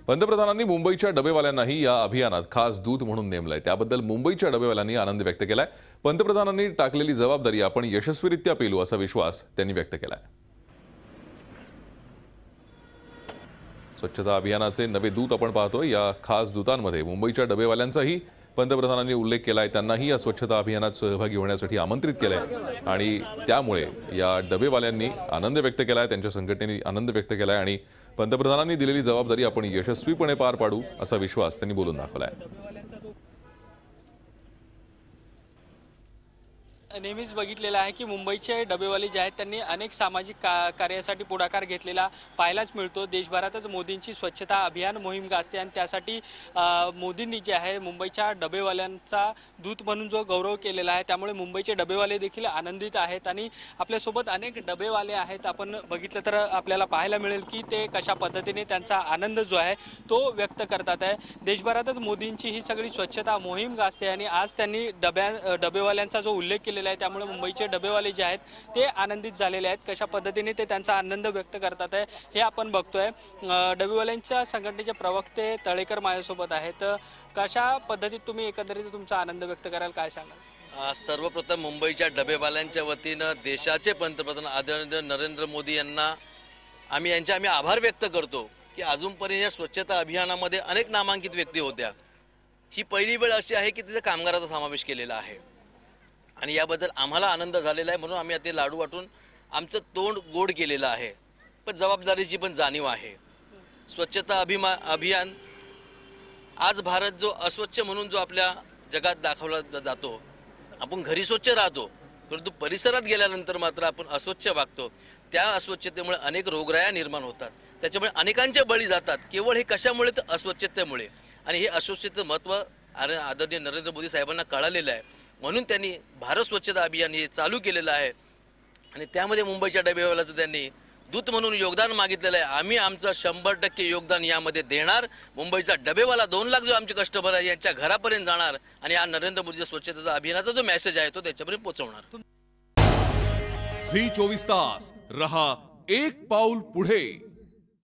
पंतप्रधानांनी मुंबईच्या डबेवाल्यांनाही या अभियानात खास दूत म्हणून नेमलंय। त्याबद्दल मुंबईच्या डबेवाल्यांनी आनंद व्यक्त केलाय। पंतप्रधानांनी टाकलेली जबाबदारी आपण यशस्वीरित्या पेलू असा विश्वास त्यांनी व्यक्त केलाय। स्वच्छता अभियानाचे नवे दूत आपण पाहतोय। या खास दूतांमध्ये मुंबईच्या डबेवाल्यांचाही पंतप्रधानांनी उल्लेख केलाय। त्यांनाही या स्वच्छता अभियानात सहभागी होण्यासाठी आमंत्रित केलंय आणि त्यामुळे या डबेवाल्यांनी आनंद व्यक्त केलाय, त्यांच्या संघटनेने आनंद व्यक्त केलाय आणि पंतप्रधानांनी दिलेली जबाबदारी आपण यशस्वीपणे पार पाडू असा विश्वास त्यांनी बोलून दाखवलाय। नेहमीच बघितलेलं आहे की मुंबईचे डबेवाले जे आहेत त्यांनी अनेक सामाजिक कार्यासाठी पुढाकार घेतलेला पाहायलाच मिळतो। देशभरातच मोदींची स्वच्छता अभियान मोहीम गाजते आणि त्यासाठी मोदींनी जे आहे मुंबईच्या डबेवाल्यांचा दूत म्हणून जो गौरव केलेला आहे, त्यामुळे मुंबईचे डबेवाले देखील आनंदित आहेत आणि आपल्यासोबत अनेक डबेवाले आहेत। आपण बघितलं तर आपल्याला पाहायला मिळेल की ते कशा पद्धतीने त्यांचा आनंद जो आहे तो व्यक्त करतात आहे। देशभरातच मोदींची ही सगळी स्वच्छता मोहीम गाजते आणि आज त्यांनी डबेवाल्यांचा जो उल्लेख केलेला आहे त्यामुळे मुंबईचे डबेवाले जे आहेत ते आनंदित झालेले आहेत। कशा पद्धतीने ते त्यांचा आनंद व्यक्त करतात आहे हे आपण बघतोय। डबेवाल्यांच्या संघटनेचे प्रवक्ते तळेकर माझ्यासोबत आहेत। कशा पद्धतीत तुम्ही एकंदरीत तुमचा आनंद व्यक्त कराल, काय सांगाल? सर्वप्रथम मुंबईच्या डबेवाल्यांच्या वतीनं देशाचे पंतप्रधान आदरणीय नरेंद्र मोदी यांना आम्ही आभार व्यक्त करतो की अजूनपर्यंत या स्वच्छता अभियानामध्ये अनेक नामांकित व्यक्ती होत्या। ही पहिली वेळ अशी आहे की तिथे कामगाराचा समावेश केलेला आहे आणि याबद्दल आम्हाला आनंद झालेला आहे। म्हणून आम्ही आता लाडू वाटून आमचं तोंड गोड केलेलं आहे। पण जबाबदारीची पण जाणीव आहे। स्वच्छता अभियान आज भारत जो अस्वच्छ म्हणून जो आपल्या जगात दाखवला जातो, आपण घरी स्वच्छ राहतो परंतु परिसरात गेल्यानंतर मात्र आपण अस्वच्छ वागतो। त्या अस्वच्छतेमुळे अनेक रोगराया निर्माण होतात, त्याच्यामुळे अनेकांचे बळी जातात। केवळ हे कशामुळे? तर अस्वच्छतेमुळे। आणि हे अस्वच्छतेचं महत्त्व आदरणीय नरेंद्र मोदी साहेबांना कळालेलं आहे, म्हणून त्यांनी भारत स्वच्छता अभियान हे चालू केलेलं आहे आणि त्यामध्ये मुंबईच्या डबेवाल्याचं त्यांनी दूत म्हणून योगदान मागितलेलं आहे। आम्ही आमचं 100% योगदान यामध्ये देणार। मुंबईचा डबेवाला 2 लाख जो आमचे कस्टमर आहे यांच्या घरापर्यंत जाणार आणि हा नरेंद्र मोदीच्या स्वच्छतेचा अभियानाचा जो मेसेज आहे तो त्याच्यापर्यंत पोहोचवणार। झी 24 तास रहा एक पाऊल पुढे।